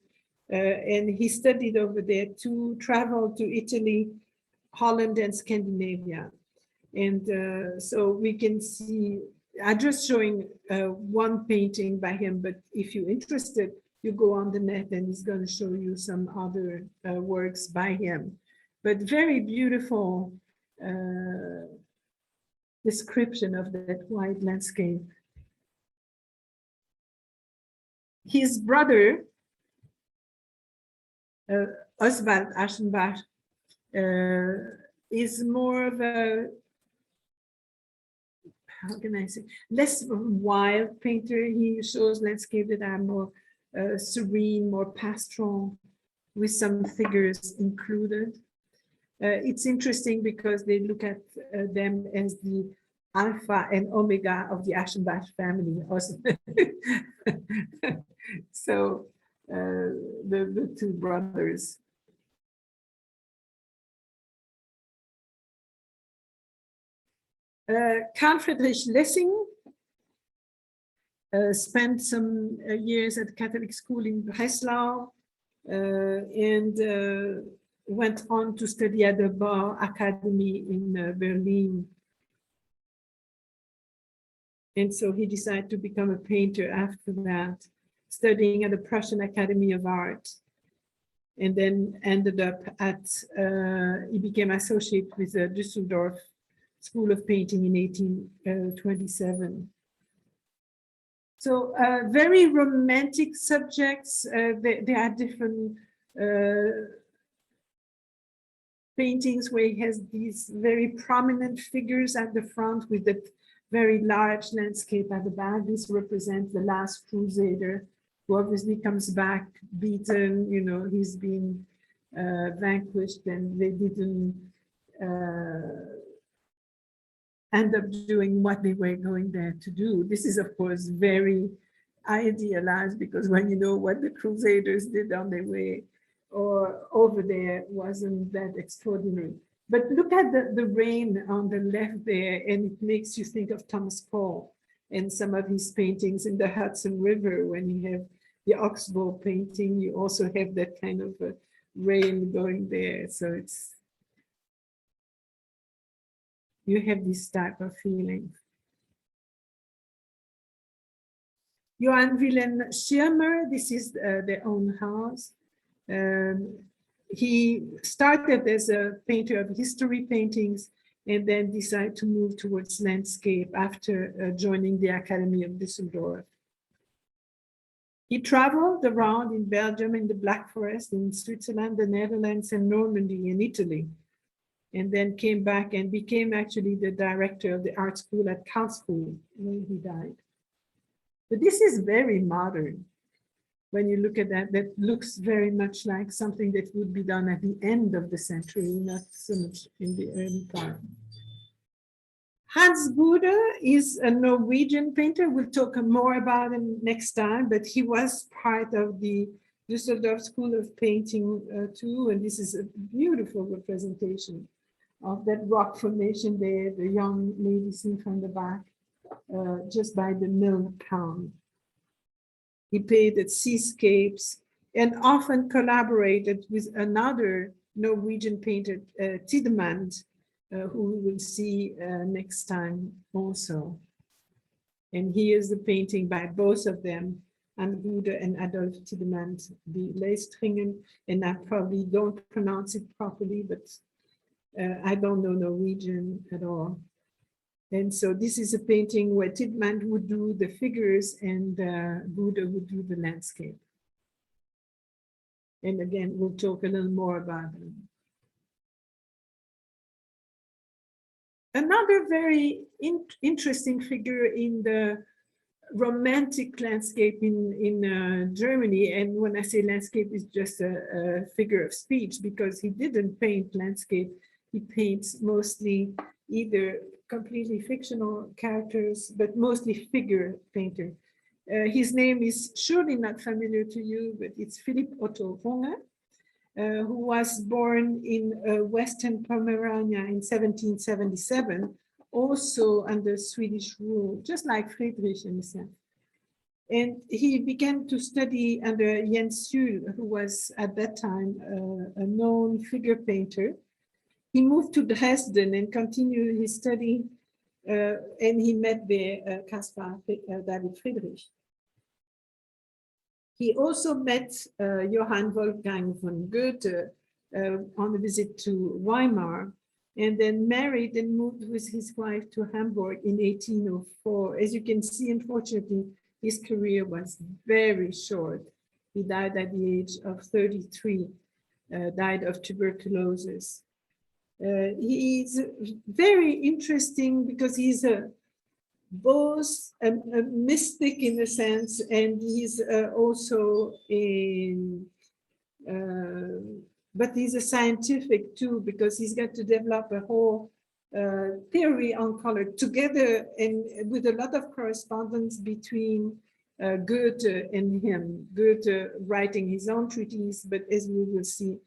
and he studied over there to travel to Italy, Holland, and Scandinavia. And so we can see, I'm just showing one painting by him, but if you're interested, you go on the net and he's going to show you some other works by him. But very beautiful description of that white landscape. His brother, Oswald Ashenbach, is more of a, how can I say, less wild painter. He shows landscape that are more serene, more pastoral, with some figures included. It's interesting because they look at them as the alpha and omega of the Ashenbach family. So the two brothers. Carl Friedrich Lessing spent some years at Catholic school in Breslau and went on to study at the Boehm Academy in Berlin. And so he decided to become a painter after that, studying at the Prussian Academy of Art. And then ended up at, he became associate with the Düsseldorf School of Painting in 1827. So very romantic subjects. There are different paintings where he has these very prominent figures at the front with the very large landscape at the back. This represents the last crusader, who obviously comes back beaten, you know, he's been vanquished, and they didn't end up doing what they were going there to do. This is, of course, very idealized, because when you know what the Crusaders did on their way or over there, wasn't that extraordinary. But look at the rain on the left there, and it makes you think of Thomas Paul and some of his paintings in the Hudson River. When you have the oxbow painting, you also have that kind of rain going there. So it's, you have this type of feeling. Johann Wilhelm Schirmer, this is their own house. He started as a painter of history paintings and then decided to move towards landscape after joining the Academy of Düsseldorf. He traveled around in Belgium, in the Black Forest, in Switzerland, the Netherlands, and Normandy, and Italy, and then came back and became actually the director of the art school at Caspar when he died. But this is very modern. When you look at that, that looks very much like something that would be done at the end of the century, not so much in the early part. Hans Bude is a Norwegian painter. We'll talk more about him next time, but he was part of the Düsseldorf School of Painting too, and this is a beautiful representation of that rock formation there, the young lady seen from the back, just by the mill pond. He painted seascapes and often collaborated with another Norwegian painter, Tiedemann, who we will see next time also. And here's the painting by both of them, Anne Bude and Adolf Tiedemann, the Leistringen, and I probably don't pronounce it properly, but I don't know Norwegian at all. And so this is a painting where Tiedemann would do the figures and Bude would do the landscape. And again, we'll talk a little more about them. Another very interesting figure in the romantic landscape in Germany, and when I say landscape, it's just a figure of speech, because he didn't paint landscape. He paints mostly either completely fictional characters, but mostly figure painter. His name is surely not familiar to you, but it's Philipp Otto Runge, who was born in Western Pomerania in 1777, also under Swedish rule, just like Friedrich in a sense. And he began to study under Jens Juel, who was at that time a known figure painter. He moved to Dresden and continued his study, and he met there Caspar, David Friedrich. He also met Johann Wolfgang von Goethe on a visit to Weimar, and then married and moved with his wife to Hamburg in 1804. As you can see, unfortunately, his career was very short. He died at the age of 33, died of tuberculosis. He's very interesting because he's both a mystic in a sense, and he's also but he's a scientific too, because he's got to develop a whole theory on color together, and with a lot of correspondence between Goethe and him. Goethe writing his own treatise, but as we will see,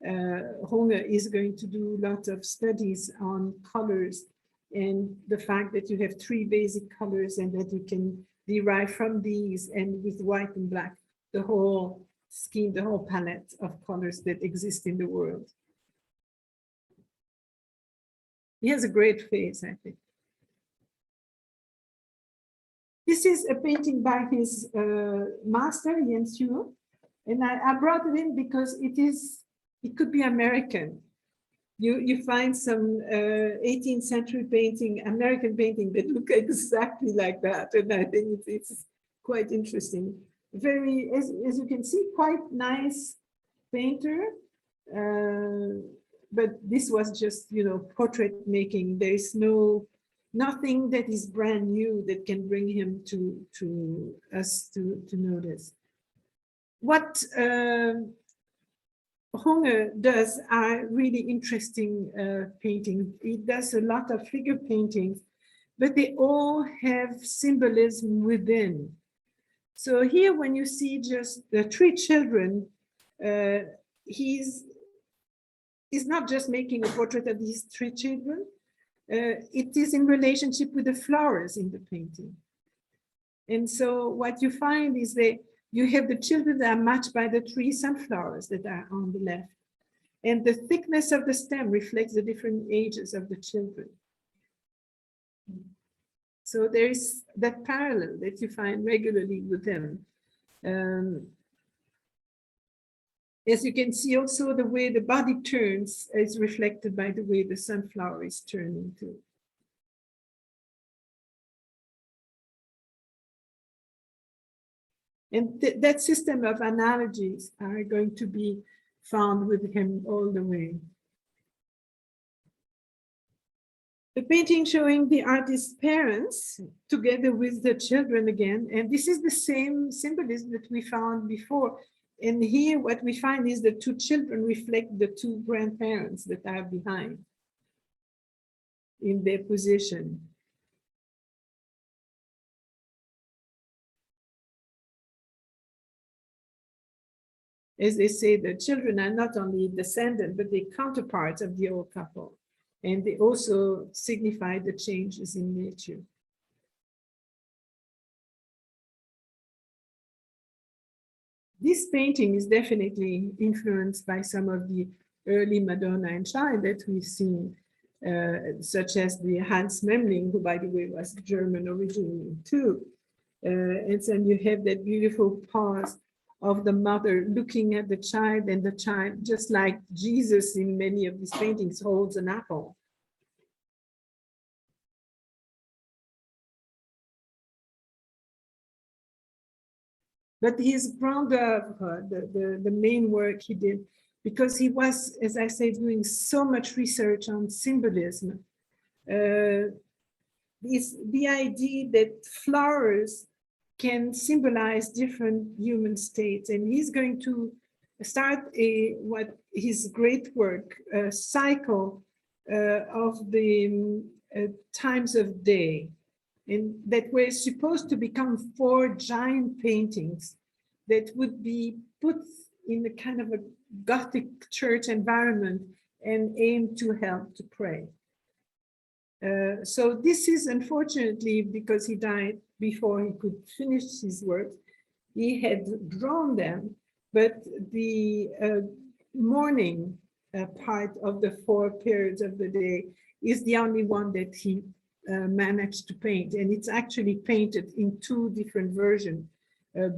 Runge is going to do lots of studies on colors and the fact that you have three basic colors and that you can derive from these, and with white and black, the whole scheme, the whole palette of colors that exist in the world. He has a great face, I think. This is a painting by his master, Jens Hue, and I brought it in because it could be American. You find some 18th century painting, American painting that look exactly like that, and I think it's quite interesting. Very, as you can see, quite nice painter, but this was just, portrait making. There is nothing that is brand new that can bring him to us to notice. What Runge does are really interesting paintings. He does a lot of figure paintings, but they all have symbolism within. So here, when you see just the three children, he's not just making a portrait of these three children. It is in relationship with the flowers in the painting. And so what you find is that you have the children that are matched by the three sunflowers that are on the left. And the thickness of the stem reflects the different ages of the children. So there is that parallel that you find regularly with them. As you can see also, the way the body turns is reflected by the way the sunflower is turning too. And that system of analogies are going to be found with him all the way. The painting showing the artist's parents together with the children again, and this is the same symbolism that we found before. And here what we find is the two children reflect the two grandparents that are behind in their position. As they say, the children are not only descendants, but the counterparts of the old couple. And they also signify the changes in nature. This painting is definitely influenced by some of the early Madonna and Child that we've seen, such as the Hans Memling, who, by the way, was German originally too. And then you have that beautiful pause of the mother looking at the child, and the child, just like Jesus in many of these paintings, holds an apple. But his grandeur, the main work he did, because he was, as I say, doing so much research on symbolism, is the idea that flowers can symbolize different human states. And he's going to start what his great work, a cycle of the times of day, and that were supposed to become 4 giant paintings that would be put in a kind of a Gothic church environment and aim to help to pray. So this is, unfortunately, because he died before he could finish his work, he had drawn them, but the morning part of the 4 periods of the day is the only one that he managed to paint. And it's actually painted in 2 different versions,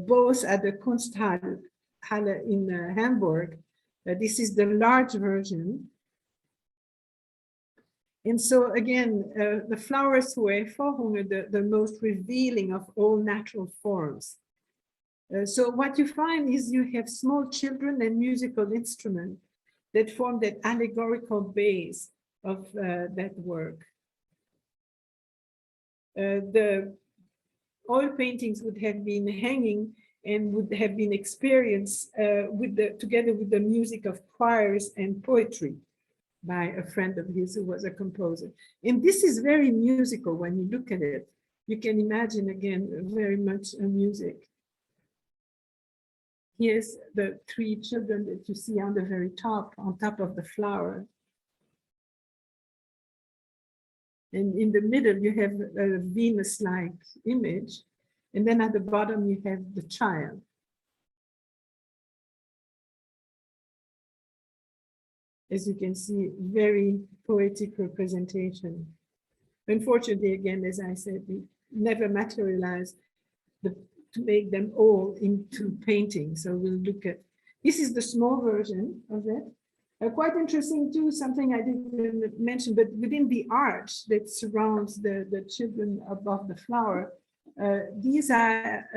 both at the Kunsthalle in Hamburg. This is the large version. And so again, the flowers were for Runge the most revealing of all natural forms. So what you find is you have small children and musical instruments that form that allegorical base of that work. The oil paintings would have been hanging and would have been experienced together with the music of choirs and poetry by a friend of his who was a composer. And this is very musical when you look at it. you can imagine again very much music. Here's the three children that you see on the very top, on top of the flower. And in the middle, you have a Venus-like image. And then at the bottom, you have the child. As you can see, very poetic representation. Unfortunately, again, as I said, we never materialized to make them all into painting. So we'll look at, this is the small version of that. Quite interesting too, something I didn't mention, but within the arch that surrounds the children above the flower, these are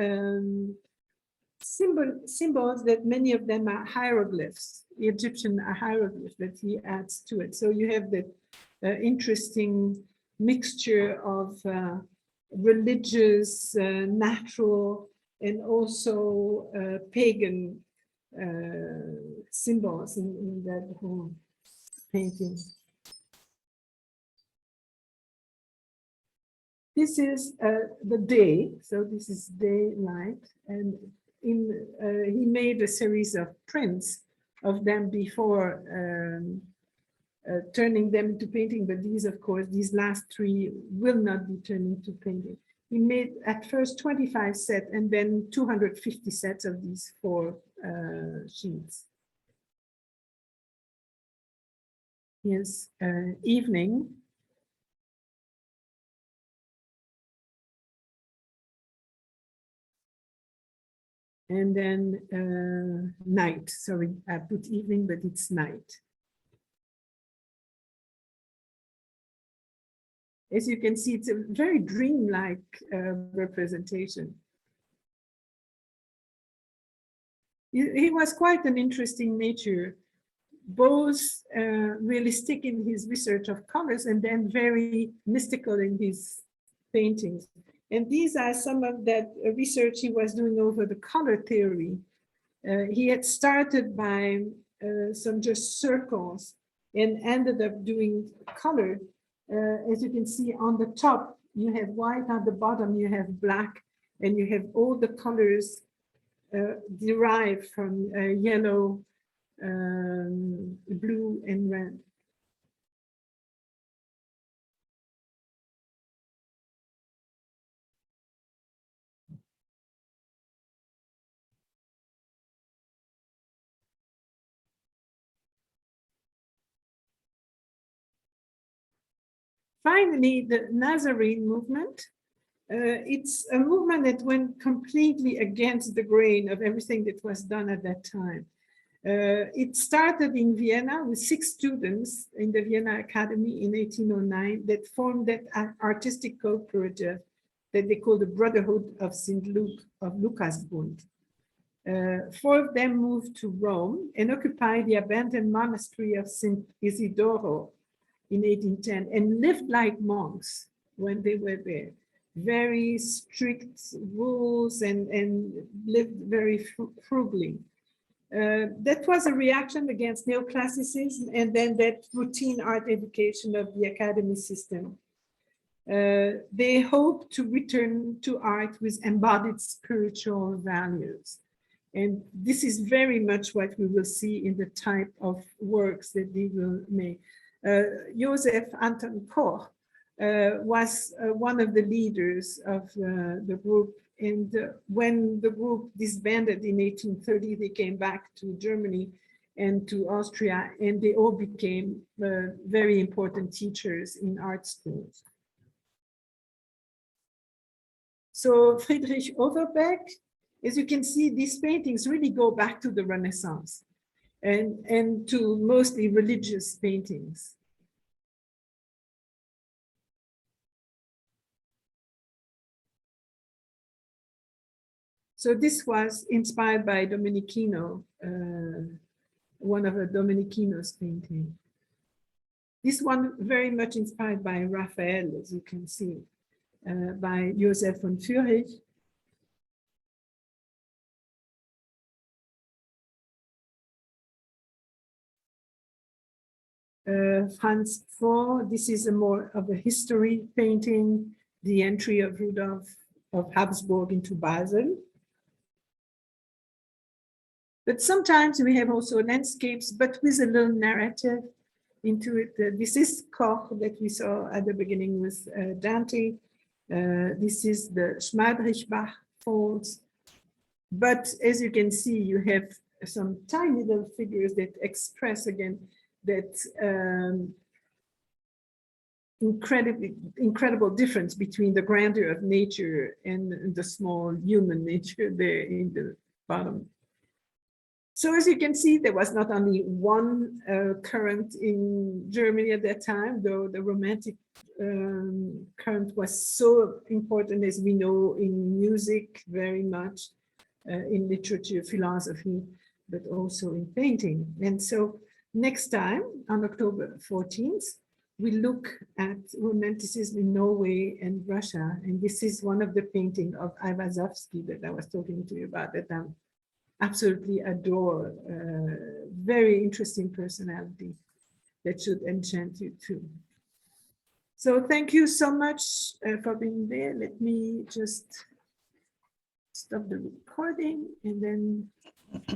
symbols that many of them are hieroglyphs, Egyptian hieroglyphs that he adds to it. So you have the interesting mixture of religious, natural, and also pagan symbols in that whole painting. This is the day, so this is daylight, and he made a series of prints of them before turning them into painting, but these, of course, these last three will not be turned into painting. He made at first 25 sets and then 250 sets of these 4 sheets. Here's evening. And then night. Sorry, I put evening, but it's night. As you can see, it's a very dreamlike representation. He was quite an interesting nature, both realistic in his research of colors and then very mystical in his paintings. And these are some of that research he was doing over the color theory. He had started by some just circles and ended up doing color. As you can see on the top, you have white, on the bottom you have black, and you have all the colors derived from yellow, blue, and red. Finally, the Nazarene movement. It's a movement that went completely against the grain of everything that was done at that time. It started in Vienna with 6 students in the Vienna Academy in 1809 that formed that artistic cooperative that they call the Brotherhood of St. Luke of Lukasbund. 4 of them moved to Rome and occupied the abandoned monastery of St. Isidoro in 1810 and lived like monks when they were there. Very strict rules and lived very frugally. That was a reaction against neoclassicism and then that routine art education of the academy system. They hope to return to art with embodied spiritual values. And this is very much what we will see in the type of works that they will make. Joseph Anton Koch was one of the leaders of the group. And when the group disbanded in 1830, they came back to Germany and to Austria, and they all became very important teachers in art schools. So Friedrich Overbeck, as you can see, these paintings really go back to the Renaissance and to mostly religious paintings. So this was inspired by Domenichino, one of the Domenichino's painting. This one very much inspired by Raphael, as you can see, by Joseph von Friedrich. Franz Pfohr, this is a more of a history painting the entry of Rudolf of Habsburg into Basel. But sometimes we have also landscapes, but with a little narrative into it. This is Koch that we saw at the beginning with Dante. This is the Schmadrichbach Falls. But as you can see, you have some tiny little figures that express again that incredible difference between the grandeur of nature and the small human nature there in the bottom. So as you can see, there was not only one current in Germany at that time, though the Romantic current was so important, as we know, in music very much, in literature, philosophy, but also in painting. And so next time, on October 14th, we look at Romanticism in Norway and Russia. And this is one of the paintings of Aiwazowski that I was talking to you about, that I'm absolutely adore. Very interesting personality that should enchant you too. So thank you so much for being there. Let me just stop the recording and then